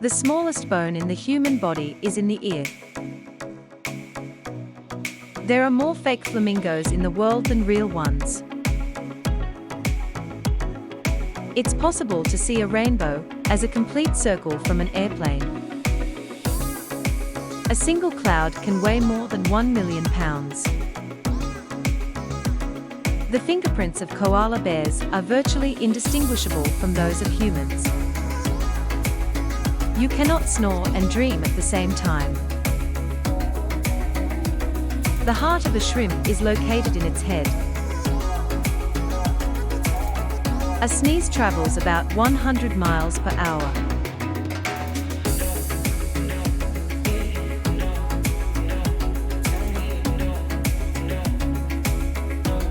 The smallest bone in the human body is in the ear. There are more fake flamingos in the world than real ones. It's possible to see a rainbow as a complete circle from an airplane. A single cloud can weigh more than 1 million pounds. The fingerprints of koala bears are virtually indistinguishable from those of humans. You cannot snore and dream at the same time. The heart of a shrimp is located in its head. A sneeze travels about 100 miles per hour.